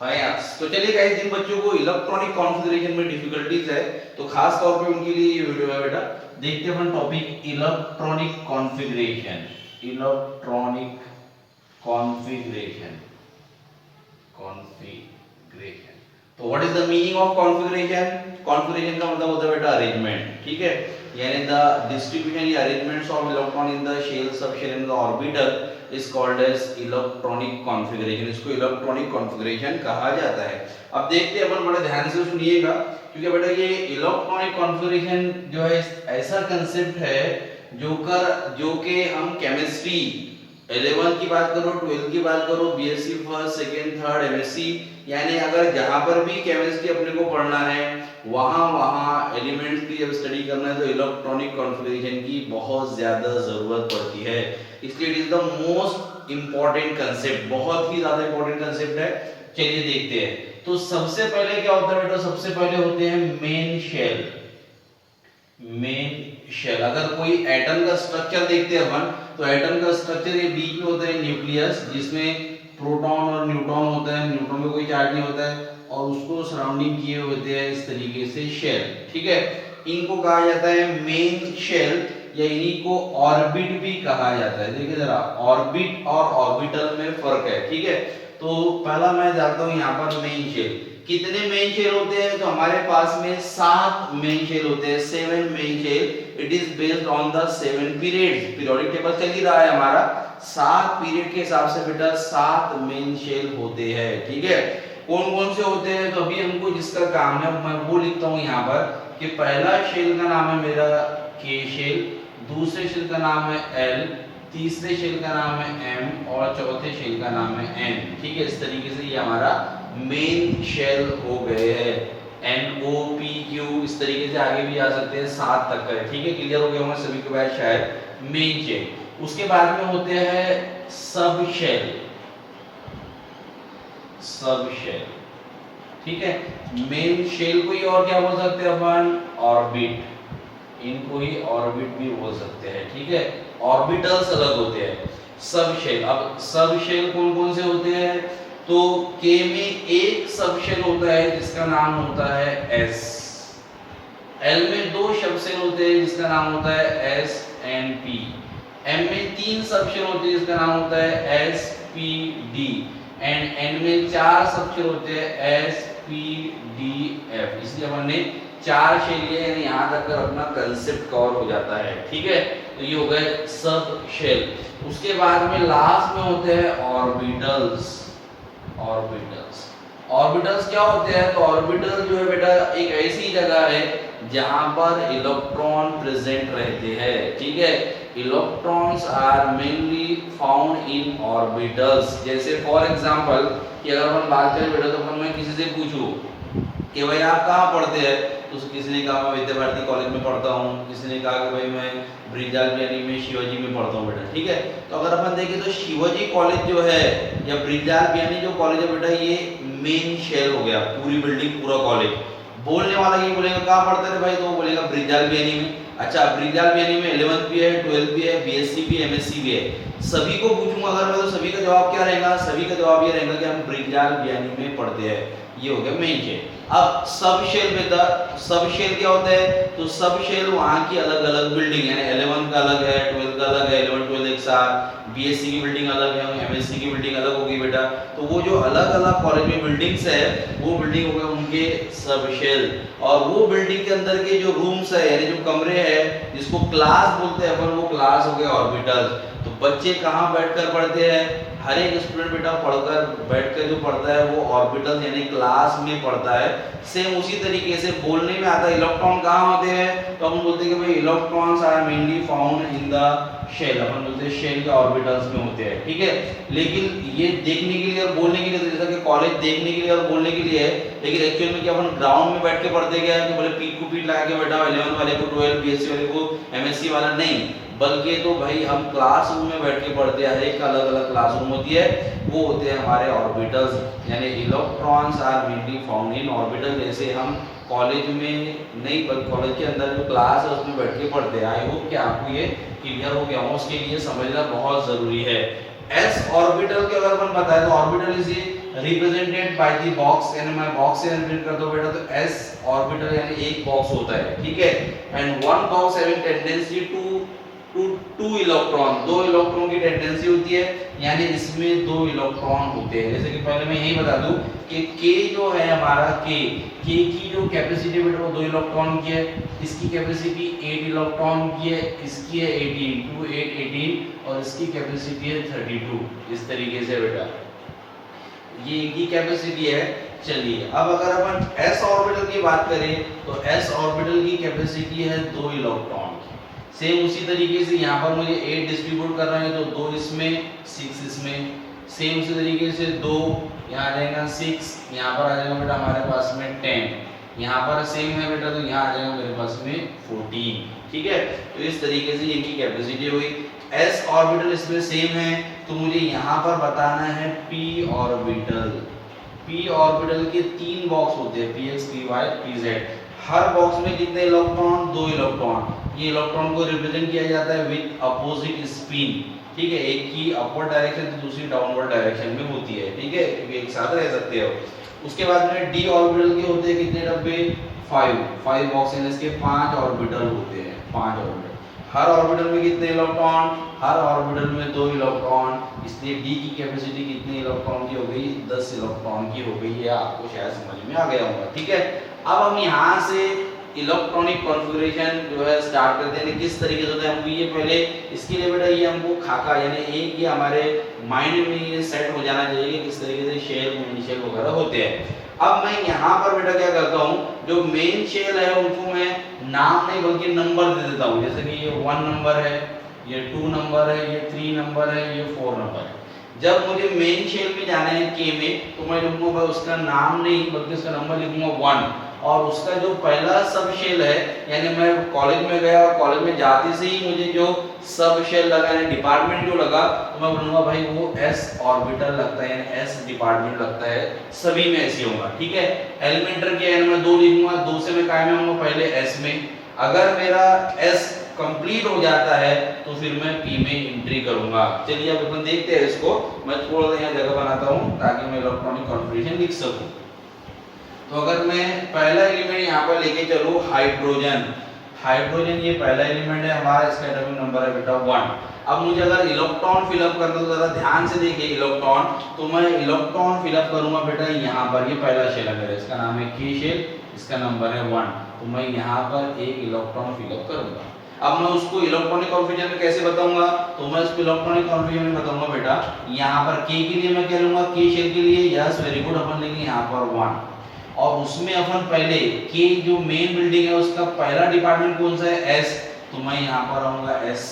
हाँ यार, तो चलिए गाइस, जिन बच्चों को इलेक्ट्रॉनिक कॉन्फ़िगरेशन में डिफिकल्टीज है तो खास तौर पे उनके लिए ये वीडियो है बेटा। देखते हैं अपन topic electronic configuration. Electronic configuration configuration तो what is the meaning of configuration? Configuration का मतलब होता है बेटा अरेंजमेंट, ठीक है। यानी द डिस्ट्रीब्यूशन या arrangements of electron in the shell, subshell and the orbital is called as electronic configuration. इसको इलेक्ट्रॉनिक कॉन्फ़िगरेशन कहा जाता है। अब देखते हैं अपन, बड़े ध्यान से सुनिएगा, क्योंकि बेटा ये इलेक्ट्रॉनिक कॉन्फ़िगरेशन जो है ऐसा कंसेप्ट है जो कि हम केमिस्ट्री 11 की बात करो, 12 की बात करो, BSc first second third MSc, यानी अगर जहां पर भी केमिस्ट्री अपने को पढ़ना है वहां वहां एलिमेंट्स की जब स्टडी करना है तो इलेक्ट्रॉनिक कॉन्फ़िगरेशन की बहुत ज्यादा जरूरत पड़ती है। इसलिए it is the most important concept, बहुत ही ज्यादा इंपॉर्टेंट कंसेप्ट है। चलिए देखते हैं। तो सबसे पहले क्या होता है बेटा? सबसे पहले होते हैं मेन शेल। मेन शेल, अगर कोई एटम का स्ट्रक्चर देखते हैं अपन, तो एटम का स्ट्रक्चर ये बीच में होता है न्यूक्लियस, जिसमें प्रोटॉन और न्यूट्रॉन होता है। न्यूट्रॉन में कोई चार्ज नहीं होता है और उसको सराउंडिंग किए होते हैं इस तरीके से शेल, ठीक है। इनको कहा जाता है मेन शेल, या इन्हीं को ऑर्बिट भी कहा जाता है। देखिए जरा, ऑर्बिट और ऑर्बिटल में फर्क है, ठीक है। तो पहला मैं जाता हूं यहां पर मेन शेल। कितने मेन शेल होते हैं? तो हमारे पास में 7 मेन शेल होते हैं, 7 main shell. It is based on the 7 periods. Periodic table चल ही रहा है हमारा, 7 पीरियड के हिसाब से बेटा 7 मेन शेल होते हैं, ठीक है। कौन कौन से होते हैं? तो अभी हमको जिसका काम है मैं वो लिखता हूं यहां पर कि पहला शेल का नाम है मेरा के शेल, दूसरे शेल का नाम है एल, तीसरे शेल का नाम है एम और चौथे शेल का नाम है एन, ठीक है। इस तरीके से ये हमारा मेन शेल हो गए हैं। एन ओ पी क्यू, इस तरीके से आगे भी आ सकते हैं, 7 तक है, ठीक है। क्लियर हो गया होगा सभी के बाद शायद मेन शेल। उसके बाद में होते हैं सब शेल, सब शेल, ठीक है। मेन शेल को ही और क्या बोल सकते हैं अपन? ऑर्बिट, इनको ही ऑर्बिट भी बोल सकते हैं, ठीक है। ऑर्बिटल्स अलग होते हैं। सब शेल, अब सब शेल कौन कौन से होते हैं? तो के में एक सब शेल होता है जिसका नाम होता है एस। एल में 2 सब शेल होते हैं जिसका नाम होता है एस एन पी। एम में 3 सब शेल होते हैं जिसका नाम होता है S P D. And N में 4 सब शेल होते हैं एस पी डी एफ। इसलिए हमने 4 शेल लिए हैं, यहाँ तक कर अपना कंसेप्ट कवर हो जाता है, ठीक है। तो ये हो गए सब शेल। उसके बाद में लास्ट में होते हैं ऑर्बिटल्स। ऑर्बिटल्स, ऑर्बिटल्स क्या होते हैं? तो ऑर्बिटल जो है बेटा एक ऐसी जगह है जहां पर इलेक्ट्रॉन प्रेजेंट रहते हैं, ठीक है। Electrons are mainly found in orbitals. जैसे फॉर एग्जांपल कि अगर हम बात करें बेटा, तो अपन मैं किसी से पूछूं कि भाई आप कहाँ पढ़ते हैं, तो किसी ने कहा मैं विद्या भारती कॉलेज में पढ़ता हूँ, किसी ने कहा कि भाई मैं ब्रिजाल बिहारी में शिवाजी में पढ़ता हूँ बेटा, ठीक है। तो अगर अपन देखें तो शिवाजी कॉलेज जो है या ब्रिजाल बिहारी जो कॉलेज है बेटा, ये मेन शेल हो गया, पूरी बिल्डिंग पूरा कॉलेज। बोलने वाला ये बोलेगा कहाँ पढ़ते थे भाई, तो वो बोलेगा ब्रिजाल बिहारी में। अच्छा, ब्रिजाल बिहारी में 11th भी है, 12th भी है, बीएससी भी, एमएससी भी है। सभी को पूछूंगा अगर मैं, तो सभी का जवाब क्या रहेगा? सभी का जवाब ये रहेगा कि हम ब्रिजाल बिहारी में पढ़ते हैं। ये हो गया मेन शेल। अब सब शेल बेटा, सब शेल क्या होता है? तो सब शेल वहां की अलग अलग बिल्डिंग, यानी 11 का अलग है, 12 का अलग है, 11 12 एक साथ, बीएससी की बिल्डिंग अलग है, एमएससी की बिल्डिंग अलग होगी बेटा। तो वो जो अलग अलग कॉलेज में बिल्डिंग्स है, वो बिल्डिंग हो गए उनके सब शेल। और वो बिल्डिंग के अंदर के जो रूम्स है, यानी जो कमरे हैं, जिसको क्लास बोलते हैं अपन, वो क्लास हो गए ऑर्बिटल। तो बच्चे कहाँ बैठकर पढ़ते हैं? हर एक स्टूडेंट बेटा पढ़कर बैठकर जो पढ़ता है वो ऑर्बिटल यानी क्लास में पढ़ता है। सेम उसी तरीके से बोलने में आता है इलेक्ट्रॉन कहाँ होते हैं, तो हम बोलते हैं कि भाई electrons are mainly found in the shell. अपन बोलते हैं शेल के ऑर्बिटल्स में होते हैं, ठीक है। लेकिन ये देखने के लिए और बोलने के लिए, तो जैसा कि कॉलेज देखने के लिए और बोलने के लिए है, लेकिन एक्चुअल में क्या अपन ग्राउंड में बैठ के पढ़ते क्या है कि बोले पीठ को पीठ लगा के बैठा 11 वाले को 12, बीएससी वाले को एमएससी वाला, नहीं, बल्कि तो भाई हम क्लासरूम में बैठ के पढ़ते हैं। हर एक का अलग अलग क्लासरूम होती है, वो होते हैं हमारे ऑर्बिटल्स। यानी electrons are mainly found in orbital. जैसे हम कॉलेज में नहीं, बल्कि कॉलेज के अंदर जो क्लास है उसमें बैठ के पढ़ते हैं। आई होप कि आपको ये क्लियर हो गया हो, उसके लिए समझना बहुत जरूरी है। s ऑर्बिटल के अगर अपन बताए तो orbital is represented by the box, यानी मैं बॉक्स से रिप्रेजेंट कर दो बेटा, तो s ऑर्बिटल यानी एक बॉक्स होता है, ठीक है, and one box having tendency to two electron, दो इलेक्ट्रॉन की टेंडेंसी होती है, यानी इसमें दो इलेक्ट्रॉन होते हैं। जैसे कि पहले मैं यही बता दूं कि k जो है हमारा k की जो कैपेसिटी बेटा वो 2 इलेक्ट्रॉन की है, इसकी कैपेसिटी 8 इलेक्ट्रॉन की है, इसकी है 18 2 8 18 और इसकी कैपेसिटी है 32। इस तरीके से बेटा ये इनकी कैपेसिटी है। चलिए अब अगर अपन s ऑर्बिटल की बात करें तो s ऑर्बिटल की कैपेसिटी है 2 इलेक्ट्रॉन की। सेम उसी तरीके से यहाँ पर मुझे 8 डिस्ट्रीब्यूट कर रहे हैं तो 2 इसमें 6 इसमें, सेम उसी तरीके से 2 यहाँ आ जाएगा 6, यहाँ पर आ जाएगा बेटा हमारे पास में 10, यहाँ पर सेम है बेटा तो यहाँ आ जाएगा मेरे पास में 14, ठीक है। तो इस तरीके से इनकी कैपेसिटी हुई। s ऑर्बिटल इसमें सेम है तो मुझे यहाँ पर बताना है p ऑर्बिटल। p ऑर्बिटल के 3 बॉक्स होते हैं px py pz, हर बॉक्स में कितने इलेक्ट्रॉन, 2 इलेक्ट्रॉन। ये इलेक्ट्रॉन को रिप्रेजेंट किया जाता है विद अपोजिट स्पिन, ठीक है, एक की अपवर्ड डायरेक्शन तो दूसरी डाउनवर्ड डायरेक्शन में होती है, ठीक है, क्योंकि एक साथ रह सकते हो। उसके बाद में d ऑर्बिटल के होते हैं कितने डब्बे, 5 बॉक्स हैं, इसके 5 ऑर्बिटल होते हैं, 5 ऑर्बिटल। हर ऑर्बिटल में कितने इलेक्ट्रॉन, हर ऑर्बिटल में 2 इलेक्ट्रॉन, इसलिए d की कैपेसिटी कितने इलेक्ट्रॉन की हो गई, 10 इलेक्ट्रॉन की हो गई है। आपको शायद समझ में आ गया होगा, ठीक है। अब हम यहाँ से इलेक्ट्रॉनिक कॉन्फ़िगरेशन जो है स्टार्ट करते हैं, किस तरीके से होता है हमको ये पहले, इसके लिए बेटा ये हमको खाका यानी एक ये हमारे माइंड में ये सेट हो जाना चाहिए कि किस तरीके से शेल मेन शेल वगैरह होते हैं। अब मैं यहाँ पर बेटा क्या करता हूँ, जो मेन शेल है उनको मैं नाम नहीं बल्कि नंबर दे देता हूँ, जैसे कि ये 1 नंबर है, ये 2 नंबर है, ये 3 नंबर है, ये 4 नंबर है। जब मुझे मेन शेल में जाना है के में तो मैं लिखूंगा उसका नाम नहीं बल्कि उसका नंबर लिखूंगा 1, और उसका जो पहला सब शेल है, यानी मैं कॉलेज में गया और कॉलेज में जाते से ही मुझे जो सब शेल लगा यानी डिपार्टमेंट जो लगा तो मैं बोलूंगा भाई वो s ऑर्बिटल लगता है, यानी s डिपार्टमेंट लगता है, सभी में ऐसे होगा, ठीक है। एलिमेंटर के यानी मैं 2 लिखूंगा, 2 से मैं काय में आऊंगा पहले s में। अगर मेरा s कंप्लीट हो जाता है तो फिर मैं p में एंट्री करूंगा। चलिए अब अपन देखते हैं इसको, मैं थोड़ा सा यहाँ जगह बनाता हूँ ताकि मैं इलेक्ट्रॉनिक कॉन्फ़िगरेशन लिख सकूं। तो अगर मैं पहला एलिमेंट यहाँ पर लेके चलूं हाइड्रोजन, हाइड्रोजन ये पहला एलिमेंट है हमारा, इसका एटॉमिक नंबर है बेटा 1। अब मुझे अगर इलेक्ट्रॉन फिलअप करना तो जरा ध्यान से देखिए इलेक्ट्रॉन, तो मैं इलेक्ट्रॉन फिलअप करूंगा बेटा यहाँ पर, ये पहला शेल है मेरा, इसका नाम है के शेल, इसका नंबर है 1, तो मैं यहाँ पर एक इलेक्ट्रॉन फिलअप करूंगा। अब मैं उसको इलेक्ट्रॉनिक कॉन्फ़िगरेशन में कैसे बताऊंगा, तो मैं इसको इलेक्ट्रॉनिक कॉन्फ़िगरेशन में बताऊंगा बेटा, यहाँ पर के के लिए मैं क्या लूंगा, के शेल के लिए यस वेरी गुड, अपन लेंगे यहाँ पर 1, और उसमें अपन पहले के जो मेन बिल्डिंग है उसका पहला डिपार्टमेंट कौन सा है, एस, तो मैं यहाँ पर आऊंगा एस।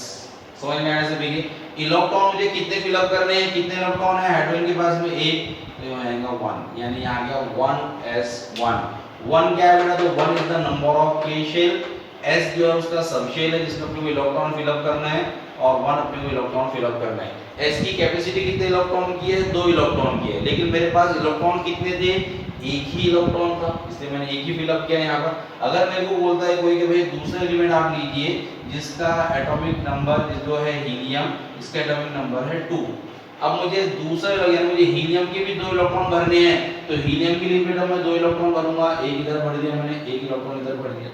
समझ में आने से देखिए इलेक्ट्रॉन मुझे कितने फिलअप करने हैं, कितने इलेक्ट्रॉन है हाइड्रोजन के पास में एक, तो ये आएगा 1, यानी यहाँ गया 1s1। 1 क्या है बेटा, तो 1 इज द नंबर ऑफ के शेल, s जो है उसका सब शेल है जिसमें अपने को इलेक्ट्रॉन फिलअप करना है, और 1 अपने को इलेक्ट्रॉन फिलअप करना है। s की कैपेसिटी कितने इलेक्ट्रॉन की है, 2 इलेक्ट्रॉन की है, लेकिन मेरे पास इलेक्ट्रॉन कितने थे, एक ही इलेक्ट्रॉन था, इसलिए मैंने एक ही फिलअप किया यहाँ पर। अगर मेरे को बोलता है कोई कि भाई दूसरा एलिमेंट आप लीजिए जिसका एटॉमिक नंबर जो है हीलियम, इसका एटॉमिक नंबर है 2, अब मुझे दूसरा यानी मुझे हीलियम के भी 2 इलेक्ट्रॉन भरने हैं, तो हीलियम के लिए बेटा मैं 2 इलेक्ट्रॉन भरूंगा, एक इधर भर दिया मैंने, एक इलेक्ट्रॉन इधर भर दिया,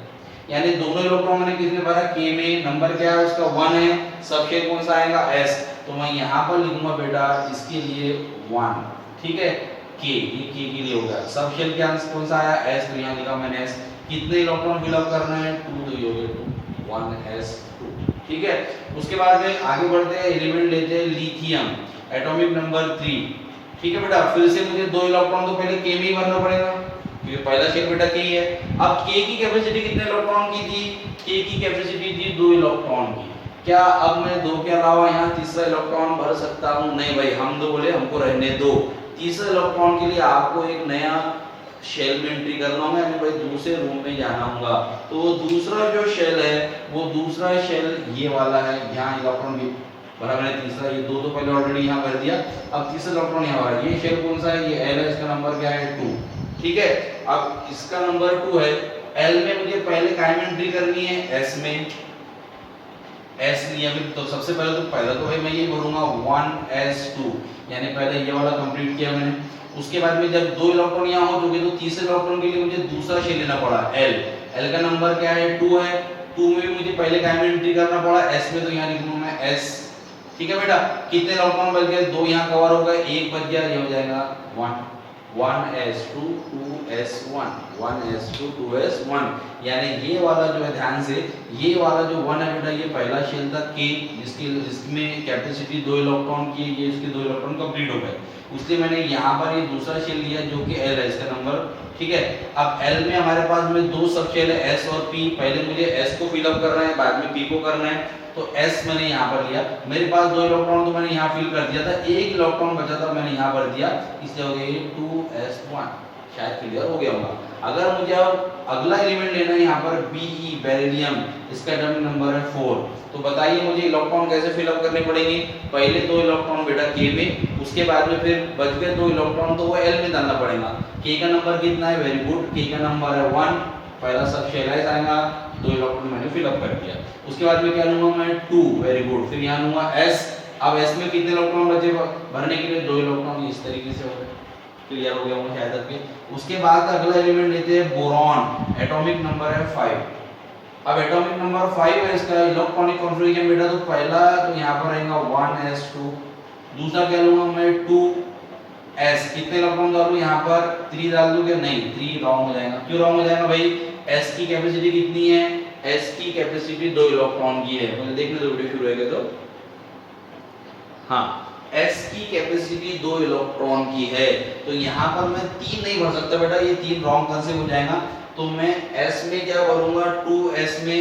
यानी दोनों इलेक्ट्रॉन मैंने किसमें भरा, के में, नंबर क्या है उसका 1 है, सब शेल कौन सा आएगा s, तो मैं यहाँ पर लिखूंगा बेटा इसके लिए 1, ठीक है, k, ये k के लिए होगा, सब शेल क्या कौन सा आया s, तो यहाँ लिखा मैंने s, कितने इलेक्ट्रॉन फिलअप करना है 2, तो ये हो गया 1s2, ठीक है। उसके बाद में आगे बढ़ते हैं, एलिमेंट लेते हैं लिथियम, एटॉमिक नंबर 3, ठीक है बेटा, फिर से मुझे 2 इलेक्ट्रॉन तो पहले k में ही भरना पड़ेगा क्योंकि पहला शेल बेटा k ही है। अब k की कैपेसिटी कितने इलेक्ट्रॉन की थी, k की कैपेसिटी थी 2 इलेक्ट्रॉन की, क्या अब मैं 2 के अलावा यहाँ तीसरा इलेक्ट्रॉन भर सकता हूँ, नहीं भाई, हम 2 बोले हमको रहने दो, तीसरे इलेक्ट्रॉन के लिए आपको एक नया शेल में एंट्री करना होगा, यानी भाई दूसरे रूम में जाना होगा, तो दूसरा जो शेल है वो दूसरा शेल ये वाला है, यहाँ इलेक्ट्रॉन भी भरा मैंने तीसरा, ये 2 तो पहले ऑलरेडी यहाँ भर दिया, अब तीसरा इलेक्ट्रॉन यहाँ भरा, ये शेल कौन सा है, ये L है, इसका नंबर क्या है 2, ठीक है। अब इसका नंबर 2 है, L में मुझे पहले काय में एंट्री करनी है, S में, S लिया फिर तो सबसे पहले तो भाई मैं ये भरूंगा 1s2, यानी पहले ये वाला कंप्लीट किया मैंने। उसके बाद में जब 2 इलेक्ट्रॉन यहाँ हो चुके तो तीसरे इलेक्ट्रॉन के लिए मुझे दूसरा शेल लेना पड़ा L का नंबर क्या है 2 है, 2 में भी मुझे पहले क्या में एंट्री करना पड़ा S में, तो यहाँ लिख लूँ मैं S। ठीक है बेटा, कितने इलेक्ट्रॉन बच गए, 2 यहाँ कवर हो गए, 1 बच गया, ये हो जाएगा 1s2 2s1 1s2 2s1, यानी ये वाला जो है ध्यान से, ये वाला जो 1 है बेटा ये पहला शेल था K, जिसमें कैपेसिटी 2 इलेक्ट्रॉन की, ये इसके 2 इलेक्ट्रॉन कंप्लीट हो गए, इसलिए मैंने यहाँ पर ये दूसरा शेल लिया जो कि L है, इसका नंबर। ठीक है, अब L में हमारे पास में 2 सब शेल है S और P, पहले मुझे S को फिलअप करना है, बाद में P को करना है, तो S मैंने यहाँ पर लिया, मेरे पास 2 इलेक्ट्रॉन तो मैंने यहाँ फिल कर दिया था, 1 इलेक्ट्रॉन बचा था मैंने यहाँ भर दिया, इसलिए हो गया 2s1। शायद क्लियर हो गया होगा। अगर मुझे अब अगला एलिमेंट लेना है यहाँ पर Be बेरिलियम, इसका एटॉमिक नंबर है 4, तो बताइए मुझे इलेक्ट्रॉन कैसे फिलअप करने पड़ेंगे। पहले 2 इलेक्ट्रॉन बेटा K में, उसके बाद में फिर बच गए 2 इलेक्ट्रॉन तो वो L में डालना पड़ेगा। K का नंबर कितना है, वेरी गुड, K का नंबर है 1, पहला सब शेल आएगा, 2 इलेक्ट्रॉन मैंने फिलअप कर दिया। उसके बाद में क्या लूंगा मैं 2, वेरी गुड, फिर यहाँ लूंगा S। अब S में कितने इलेक्ट्रॉन बचे भरने के लिए, 2 इलेक्ट्रॉन, इस तरीके से हो गए, क्लियर हो गया होगा शायद आपके। उसके बाद अगला एलिमेंट लेते हैं बोरॉन, एटॉमिक नंबर है 5। अब एटॉमिक नंबर 5 है इसका, इलेक्ट्रॉनिक कॉन्फ़िगरेशन बेटा तो पहला तो यहाँ पर आएगा 1s2, दूसरा क्या लूंगा मैं 2s, कितने इलेक्ट्रॉन डालूं यहाँ पर 3 डाल दूं क्या, नहीं 3 रॉन्ग हो जाएगा। क्यों रॉन्ग हो जाएगा भाई, S की कैपेसिटी कितनी है, S की कैपेसिटी 2 इलेक्ट्रॉन की है, मुझे देखने दो वीडियो शुरू होएगा तो। हाँ, S की कैपेसिटी 2 इलेक्ट्रॉन की है, तो यहाँ पर मैं 3 नहीं भर सकता बेटा, ये 3 रॉन्ग कैंसिल हो जाएगा, तो मैं S में क्या भरूंगा, 2s में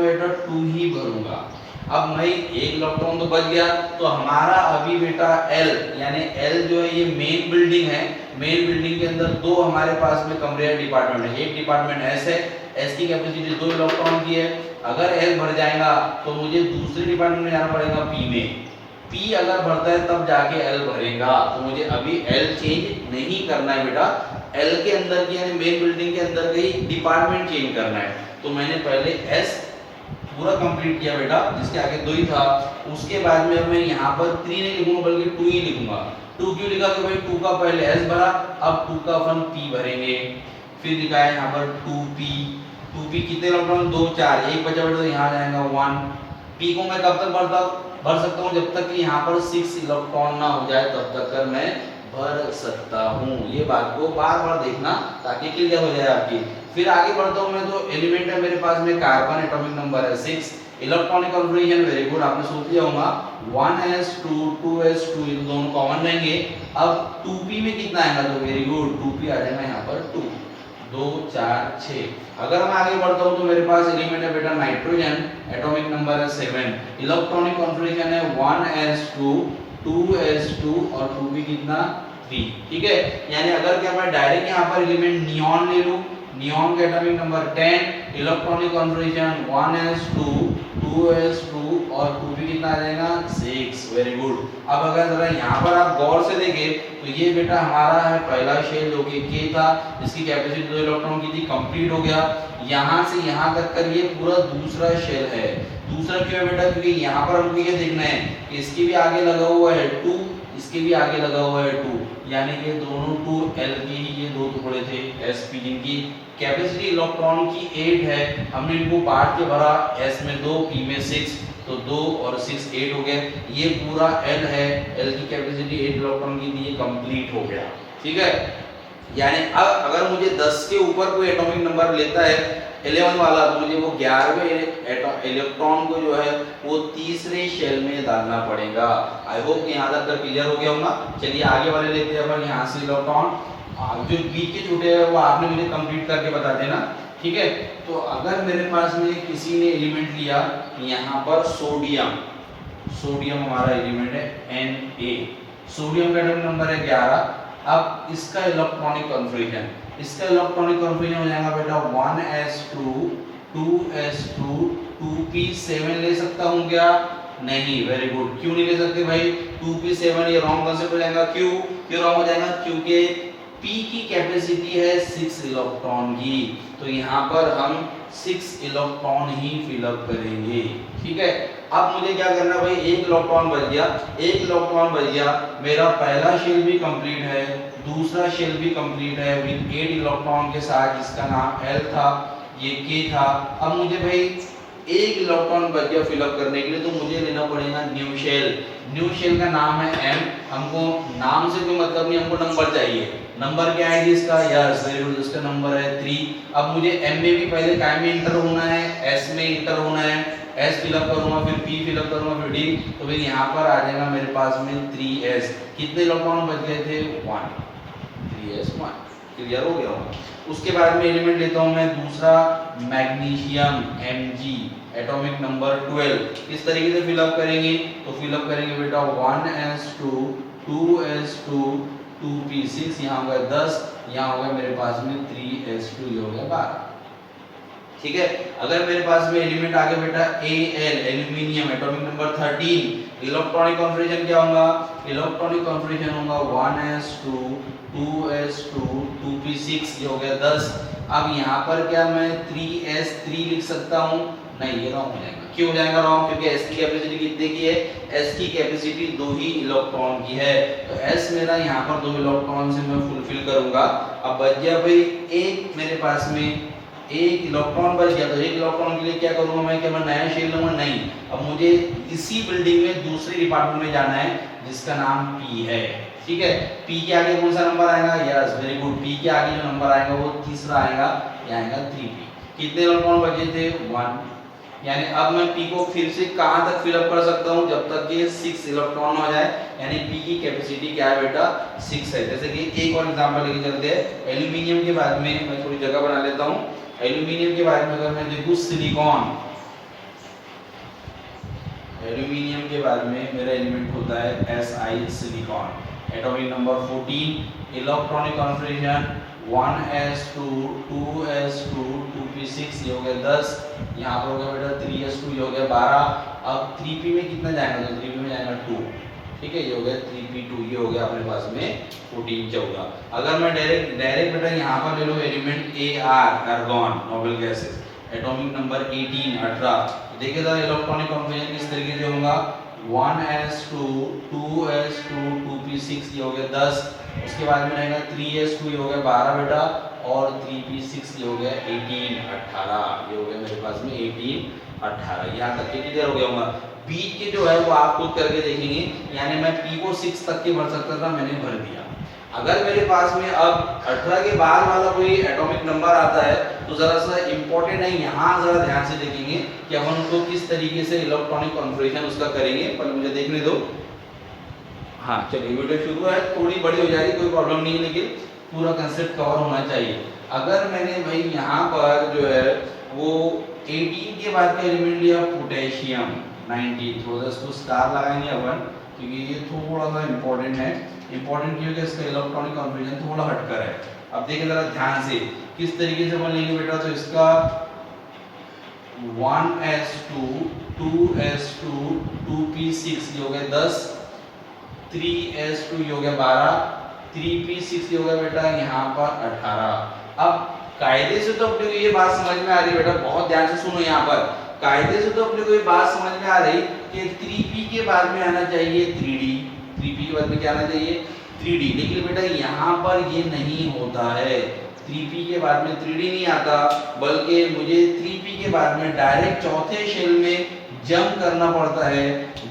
बेटा 2 ही भरूंगा। अब मैं 1 इलेक्ट्रॉन तो बच गया, तो हमारा अभी बेटा L, यानी L जो है ये मेन बिल्डिंग है, मेन बिल्डिंग के अंदर 2 हमारे पास में कमरे हैं, डिपार्टमेंट है, एक डिपार्टमेंट S है, S की कैपेसिटी 2 इलेक्ट्रॉन की है। अगर L भर जाएगा तो मुझे दूसरे डिपार्टमेंट में जाना पड़ेगा P में, P अगर भरता है तब जाके L भरेगा, तो मुझे अभी L चेंज नहीं करना है बेटा, L के अंदर की यानी मेन बिल्डिंग के अंदर का ही डिपार्टमेंट चेंज करना है। तो मैंने पहले S पूरा कंप्लीट किया बेटा, जिसके आगे 2 ही था, उसके बाद में मैं यहाँ पर 3 नहीं लिखूंगा बल्कि 2 ही लिखूंगा। 2 क्यों लिखा, कि भाई 2 का पहले S भरा, अब 2 का अपन P भरेंगे, फिर लिखा है यहाँ पर 2P कितने इलेक्ट्रॉन 2 4, एक बचा बेटा तो यहाँ जाएगा 1। P को मैं कब तक भर सकता हूँ, जब तक कि यहाँ पर 6 इलेक्ट्रॉन ना हो जाए तब तक कर मैं भर सकता हूँ। ये बात को बार बार देखना ताकि क्लियर हो जाए आपकी। फिर आगे बढ़ता हूँ मैं, तो एलिमेंट है मेरे पास में कार्बन, एटॉमिक नंबर है 6, इलेक्ट्रॉनिक कॉन्फ़िगरेशन वेरी गुड, आपने सोच लिया होगा 1s2 2s2 ये दोनों कॉमन रहेंगे। अब 2p में कितना आएगा, तो वेरी गुड 2p आ जाएगा यहाँ पर 2 2 4 6। अगर मैं आगे बढ़ता हूँ तो मेरे पास एलिमेंट है बेटा नाइट्रोजन, एटॉमिक नंबर है 7, इलेक्ट्रॉनिक कॉन्फ़िगरेशन है 1s2 2s2 और 2p कितना 3। ठीक है, यानी अगर क्या मैं डायरेक्ट यहाँ पर एलिमेंट नियॉन ले लूँ, नियॉन का atomic number 10, electronic configuration 1s2 2s2 और 2p कितना आ जाएगा 6, वेरी गुड। अब अगर जरा यहाँ पर आप गौर से देखें तो ये बेटा हमारा है पहला शेल जो कि K था, जिसकी कैपेसिटी 2 इलेक्ट्रॉन की थी, कंप्लीट हो गया। यहाँ से यहाँ तक कर ये पूरा दूसरा शेल है। दूसरा क्यों है बेटा, क्योंकि यहाँ पर हमको ये देखना है कि इसके भी आगे लगा हुआ है 2, इसके भी आगे लगा हुआ है 2, यानी कि दोनों 2L के ही ये 2 टुकड़े थे Sp, जिनकी कैपेसिटी इलेक्ट्रॉन की 8 है। हमने इनको बांट के भरा, S में 2 P में 6, तो 2 और 6 8 हो गए। ये पूरा L है, L की कैपेसिटी 8 इलेक्ट्रॉन की थी, ये कंप्लीट हो गया। ठीक है, यानी अब अगर मुझे 10 के ऊपर कोई एटॉमिक नंबर लेता है 11 वाला, तो मुझे वो 11वें इलेक्ट्रॉन को जो है वो तीसरे शेल में डालना पड़ेगा। आई होप कि यहाँ तक क्लियर हो गया होगा। चलिए आगे वाले लेते हैं अपन, यहाँ से इलेक्ट्रॉन जो बीच के छूटे हैं वो आपने मुझे कंप्लीट करके बता देना। ठीक है, तो अगर मेरे पास में किसी ने एलिमेंट लिया यहाँ पर सोडियम, सोडियम हमारा एलिमेंट है Na, सोडियम का एटॉमिक नंबर है 11। अब इसका इलेक्ट्रॉनिक कॉन्फ़िगरेशन, इसका इलेक्ट्रॉनिक कॉन्फ़िगरेशन हो जाएगा बेटा 1s2 2s2 2p7 ले सकता हूँ क्या, नहीं, वेरी गुड। क्यों नहीं ले सकते भाई, 2p7 ये रॉन्ग कंसेप्ट हो जाएगा। क्यों रॉन्ग हो जाएगा, क्योंकि P की कैपेसिटी है 6 इलेक्ट्रॉन की, तो यहाँ पर हम 6 इलेक्ट्रॉन ही फिलअप करेंगे। ठीक है, अब मुझे क्या करना भाई, एक इलेक्ट्रॉन बच गया, एक इलेक्ट्रॉन बच गया, मेरा पहला शेल भी कंप्लीट है, दूसरा शेल भी कंप्लीट है विद 8 इलेक्ट्रॉन के साथ, जिसका नाम L था, ये K था। अब मुझे भाई एक इलेक्ट्रॉन बच गया फिलअप करने के लिए, तो मुझे लेना पड़ेगा न्यू शेल। न्यू शेल का नाम है M, हमको नाम से कोई मतलब नहीं, हमको नंबर चाहिए। नंबर क्या है इसका, यस वेरी गुड, इसका नंबर है 3। अब मुझे M में भी पहले काय में इंटर होना है, S में इंटर होना है, S फिलअप करूंगा, फिर P फिलअप करूंगा, फिर D, तो फिर यहाँ पर आ जाएगा मेरे पास में 3S। कितने इलेक्ट्रॉन बच गए थे, 1, 3S1, क्लियर हो गया होगा। उसके बाद में एलिमेंट लेता हूं मैं दूसरा, मैग्नीशियम Mg, एटॉमिक नंबर 12। इस तरीके से फिलअप करेंगे, तो फिलअप करेंगे बेटा 1s2 2s2 2p6, यहाँ होगा 10, यहाँ होगा मेरे पास में 3s2, ये हो गया 12। ठीक है, अगर मेरे पास में एलिमेंट आ गया बेटा Al, aluminium, atomic number 13, electronic configuration क्या होगा, इलेक्ट्रॉनिक कॉन्फ़िगरेशन होगा 1s2 2s2 2p6, ये हो गया 10। अब यहाँ पर क्या मैं 3s3 लिख सकता हूँ, नहीं ये रॉन्ग हो जाएगा। क्यों हो जाएगा रॉन्ग, क्योंकि s की कैपेसिटी कितने की है, s की कैपेसिटी 2 ही इलेक्ट्रॉन की है, तो s मेरा यहाँ पर 2 इलेक्ट्रॉन से मैं फुलफिल करूंगा। अब बच गया भाई एक, मेरे पास में एक इलेक्ट्रॉन बच गया, तो एक इलेक्ट्रॉन के लिए क्या करूंगा मैं, क्या मैं नया शेल लूंगा, नहीं। अब मुझे इसी बिल्डिंग में दूसरे डिपार्टमेंट में जाना है, जिसका नाम P है। ठीक है, P के आगे कौन सा नंबर आएगा, यस वेरी गुड, P के आगे जो नंबर आएगा वो तीसरा आएगा, ये आएगा 3P। कितने इलेक्ट्रॉन बचे थे, 1, यानी अब मैं P को फिर से कहां तक फिलअप कर सकता हूं, जब तक ये 6 इलेक्ट्रॉन हो जाए, यानी P की कैपेसिटी क्या है बेटा, 6 है। जैसे कि एक और एग्जांपल लेके चलते हैं, एल्यूमिनियम के बाद में मैं थोड़ी जगह बना लेता हूं। एल्यूमिनियम के बाद में अगर मैं देखूं सिलिकॉन, एल्यूमिनियम के बाद में मेरा एलिमेंट होता है Si, silicon, atomic number 14, electronic configuration 1s2 2s2 2p6, ये हो गया 10, यहाँ पर हो गया बेटा 3s2, ये हो गया 12। अब 3p में कितना जाएगा, तो 3p में जाएगा 2। ठीक है, ये हो गया 3p2, ये हो गया अपने पास में 14 14। अगर मैं डायरेक्ट बेटा यहाँ पर ले लो element Ar, argon, noble gases, atomic number 18 18, देखिए जरा इलेक्ट्रॉनिक कॉन्फ़िगरेशन किस तरीके से होगा, 1s2 2s2 2p6, ये हो गया 10। उसके बाद में रहेगा 3s2, ये हो गया 12 बेटा, और 3p6, ये हो गया 18 18, ये हो गया मेरे पास में 18 18। यहाँ तक के क्लियर हो गया होगा। बीच के जो है वो आप खुद करके देखेंगे, यानी मैं P को 6 तक के भर सकता था, मैंने भर दिया। अगर मेरे पास में अब 18 के बाद वाला कोई एटॉमिक नंबर आता है, तो जरा सा इंपॉर्टेंट है, यहाँ जरा ध्यान से देखेंगे कि हम उनको किस तरीके से इलेक्ट्रॉनिक कॉन्फ़िगरेशन उसका करेंगे। पर मुझे देखने दो, हाँ चलिए वीडियो शुरू है, थोड़ी बड़ी हो जाएगी कोई प्रॉब्लम नहीं है, लेकिन पूरा कंसेप्ट कवर होना चाहिए। अगर मैंने भाई यहाँ पर जो है वो 18 के बाद का एलिमेंट लिया पोटेशियम 19, थोड़ा इसको स्टार लगाएंगे अपन, क्योंकि ये थोड़ा सा इंपॉर्टेंट है। इंपॉर्टेंट क्योंकि इसका इलेक्ट्रॉनिक कॉन्फ़िगरेशन थोड़ा हटकर है। अब देखिए जरा ध्यान से किस तरीके से अपन लेंगे बेटा, तो इसका 1s2 2s2 2p6, ये हो गया 10, 3s2, ये हो गया 12, 3p6, ये हो गया बेटा यहाँ पर 18। अब कायदे से तो अपने को ये बात समझ में आ रही है बेटा, बहुत ध्यान से सुनो, यहाँ पर कायदे से तो अपने को ये बात समझ में आ रही कि 3p के बाद में आना चाहिए 3d, 3p के बाद में क्या आना चाहिए 3d, लेकिन बेटा यहाँ पर ये नहीं होता है। 3p के बाद में 3d नहीं आता, बल्कि मुझे 3p के बाद में डायरेक्ट चौथे शेल में जंप करना पड़ता है,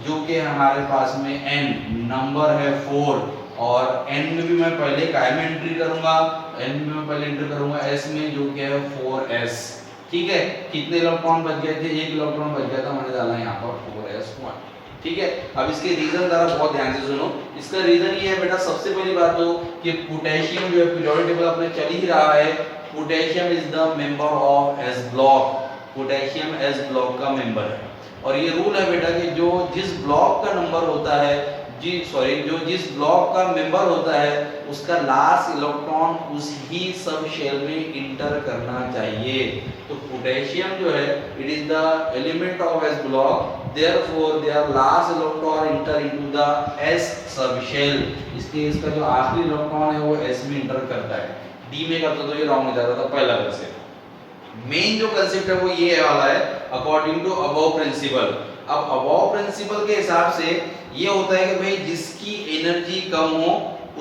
जो कि हमारे पास में n नंबर है 4, और n में भी मैं पहले काय में एंट्री करूंगा, n में मैं पहले एंटर करूंगा s में, जो कि है 4s। ठीक है, कितने इलेक्ट्रॉन बच गए थे, एक इलेक्ट्रॉन बच गया था, मैंने डाला यहाँ पर 4s1। ठीक है, अब इसके रीजन जरा बहुत ध्यान से सुनो। इसका रीजन ये है बेटा, सबसे पहली बात तो कि पोटेशियम जो है पीरियोडिक टेबल अपने चल ही रहा है, potassium is the member of s block, potassium s block का मेंबर है। और ये रूल है बेटा कि जो जिस ब्लॉक का नंबर होता है जी सॉरी, जो जिस ब्लॉक का मेंबर होता है उसका लास्ट इलेक्ट्रॉन उस ही सब शेल में इंटर करना चाहिए। तो पोटेशियम जो है it is the element of S block, therefore their last electron enter into the S sub shell, इसलिए इसका जो आखिरी इलेक्ट्रॉन है वो एस में इंटर करता है। डी में करता तो ये रॉन्ग हो जाता था पहला कंसेप्ट। मेन जो कंसेप्ट है वो ये वाला है, अकॉर्डिंग टू अबव प्रिंसिपल। अब अबव प्रिंसिपल के हिसाब से ये होता है कि भाई जिसकी एनर्जी कम हो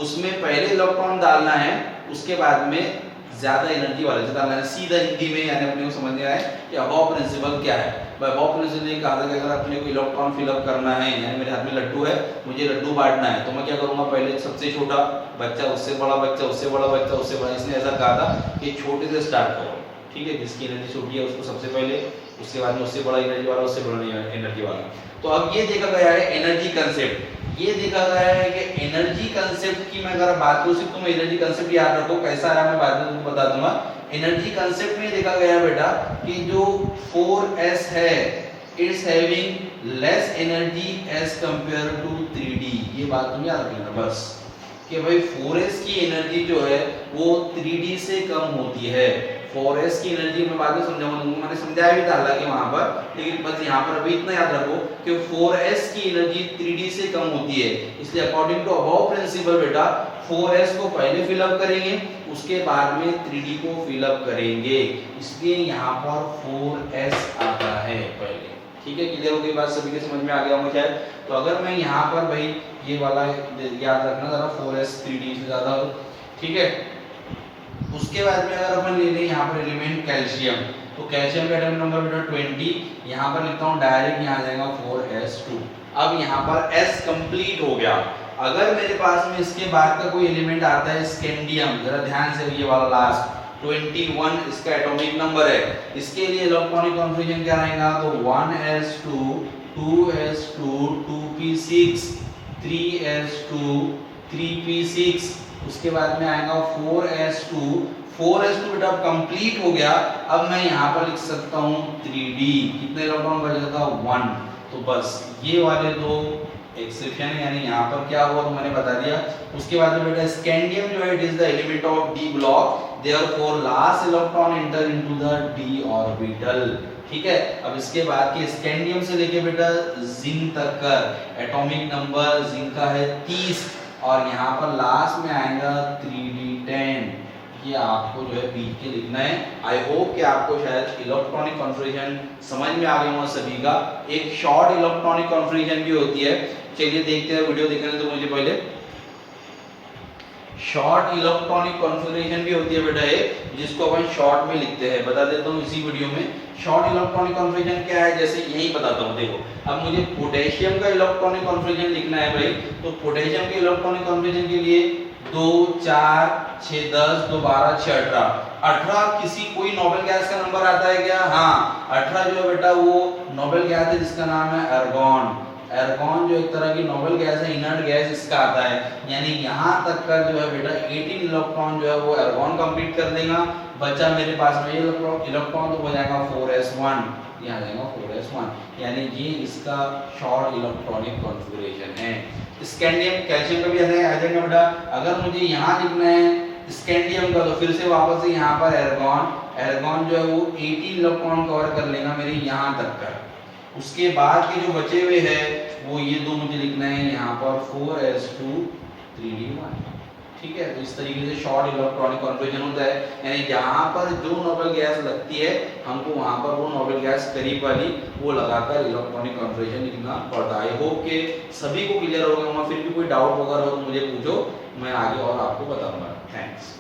उसमें पहले इलेक्ट्रॉन डालना है, उसके बाद में ज्यादा एनर्जी वाले से डालना है। सीधा हिंदी में यानी अपने को समझ में आए कि अबव प्रिंसिपल क्या है। अबव प्रिंसिपल ये कहा था कि अगर अपने को इलेक्ट्रॉन फिलअप करना है, यानी मेरे हाथ में लड्डू है, मुझे लड्डू बांटना है, तो मैं क्या करूंगा, पहले सबसे छोटा बच्चा, उससे बड़ा बच्चा, उससे बड़ा बच्चा, उससे बड़ा। इसने ऐसा कहा था कि छोटे से स्टार्ट करो, ठीक है, जिसकी एनर्जी छोटी है उसको सबसे पहले, उसके बाद में उससे बड़ा एनर्जी वाला, उससे बड़ा एनर्जी वाला। तो अब ये देखा गया है एनर्जी कंसेप्ट, ये देखा गया है कि एनर्जी कंसेप्ट की मैं अगर बात करूं, सिर्फ तुम एनर्जी कंसेप्ट याद रखो, कैसा आया मैं बाद में तुमको बता दूंगा। एनर्जी कंसेप्ट में देखा गया बेटा कि जो 4s है it's having less energy as compare to 3d। ये बात तुम याद रखना बस कि भाई 4s की एनर्जी जो है वो 3d से कम होती है। 4s की एनर्जी मैं बाद में समझाऊंगा, मैंने समझाया भी था हालांकि वहां पर, लेकिन बस यहाँ पर अभी इतना याद रखो कि 4s की एनर्जी 3d से कम होती है। इसलिए अकॉर्डिंग टू अबव प्रिंसिपल बेटा 4s को पहले फिलअप करेंगे, उसके बाद में 3d को फिलअप करेंगे, इसलिए यहाँ पर 4s आता है पहले। ठीक है, क्लियर हो गई बात, सभी के समझ में आ गया होगा शायद। तो अगर मैं यहाँ पर भाई ये वाला याद रखना जरा, 4s 3d से ज्यादा हो, ठीक है। उसके बाद में अगर अपन ले लें यहाँ पर एलिमेंट कैल्शियम, तो कैल्शियम का एटॉमिक नंबर बेटा 20, यहाँ पर लिखता हूँ डायरेक्ट, यहाँ जाएगा 4s2। अब यहाँ पर s कंप्लीट हो गया। अगर मेरे पास में इसके बाद का कोई एलिमेंट आता है स्कैंडियम, जरा ध्यान से, ये वाला लास्ट 21 इसका एटॉमिक नंबर है, इसके लिए इलेक्ट्रॉनिक कॉन्फ़िगरेशन क्या रहेगा, तो 1s2 2s2 2p6 3s2 3p6, उसके बाद में आएगा 4s2 बेटा कंप्लीट हो गया। अब मैं यहाँ पर लिख सकता हूँ 3d, कितने इलेक्ट्रॉन बच जाता, 1। तो बस ये वाले दो एक्सेप्शन है, यानी यहाँ पर क्या हुआ तो मैंने बता दिया। उसके बाद में बेटा स्कैंडियम जो है it is the element of d block, therefore last electron enter into the d orbital. ठीक है, अब इसके बाद के स्कैंडियम से लेके बेटा जिंक तक का एटॉमिक नंबर जिंक का है 30, और यहाँ पर लास्ट में आएगा 3d10। ये आपको जो है बीच के लिखना है। आई होप कि आपको शायद इलेक्ट्रॉनिक कॉन्फ़िगरेशन समझ में आ गया होगा सभी का। एक शॉर्ट इलेक्ट्रॉनिक कॉन्फ़िगरेशन भी होती है, चलिए देखते हैं, वीडियो देखने तो मुझे पहले। शॉर्ट इलेक्ट्रॉनिक कॉन्फ़िगरेशन भी होती है बेटा एक, जिसको अपन शॉर्ट में लिखते हैं, बता देता हूँ इसी वीडियो में। शॉर्ट इलेक्ट्रॉनिक कॉन्फ़िगरेशन क्या है, जैसे यही बताता हूँ। देखो, अब मुझे पोटेशियम का इलेक्ट्रॉनिक कॉन्फ़िगरेशन लिखना है भाई, तो पोटेशियम के इलेक्ट्रॉनिक कॉन्फ़िगरेशन के लिए 2 4 6 10 2 12 6 18 किसी कोई नोबेल गैस का नंबर आता है क्या, हाँ 18 जो है बेटा वो नोबेल गैस है जिसका नाम है आर्गन। आर्गन जो एक तरह की नोबेल गैस है, इनर्ट गैस इसका आता है, यानी यहाँ तक का जो है बेटा 18 इलेक्ट्रॉन जो है वो आर्गन कंप्लीट कर देगा। बचा मेरे पास में इलेक्ट्रॉन तो हो जाएगा 4s1, यहाँ जाएगा 4s1, यानी ये इसका शॉर्ट इलेक्ट्रॉनिक कॉन्फ़िगरेशन है। स्कैंडियम कैल्शियम का भी आ जाएगा बेटा। अगर मुझे यहाँ लिखना है स्कैंडियम का, तो फिर से वापस से यहाँ पर आर्गन जो है वो 18 इलेक्ट्रॉन कवर कर लेगा मेरे यहाँ तक का। उसके बाद के जो बचे हुए हैं वो ये दो मुझे लिखना है यहाँ पर 4s2 3d1। ठीक है, तो इस तरीके से शॉर्ट इलेक्ट्रॉनिक कॉन्फ़िगरेशन होता है, यानी जहाँ पर जो नोबेल गैस लगती है हमको वहाँ पर वो नोबेल गैस करीब वाली वो लगाकर इलेक्ट्रॉनिक कॉन्फ़िगरेशन लिखना पड़ता है। आई होप के सभी को क्लियर हो गया होगा। फिर भी कोई डाउट वगैरह हो तो मुझे पूछो, मैं आगे और आपको बताऊंगा। थैंक्स।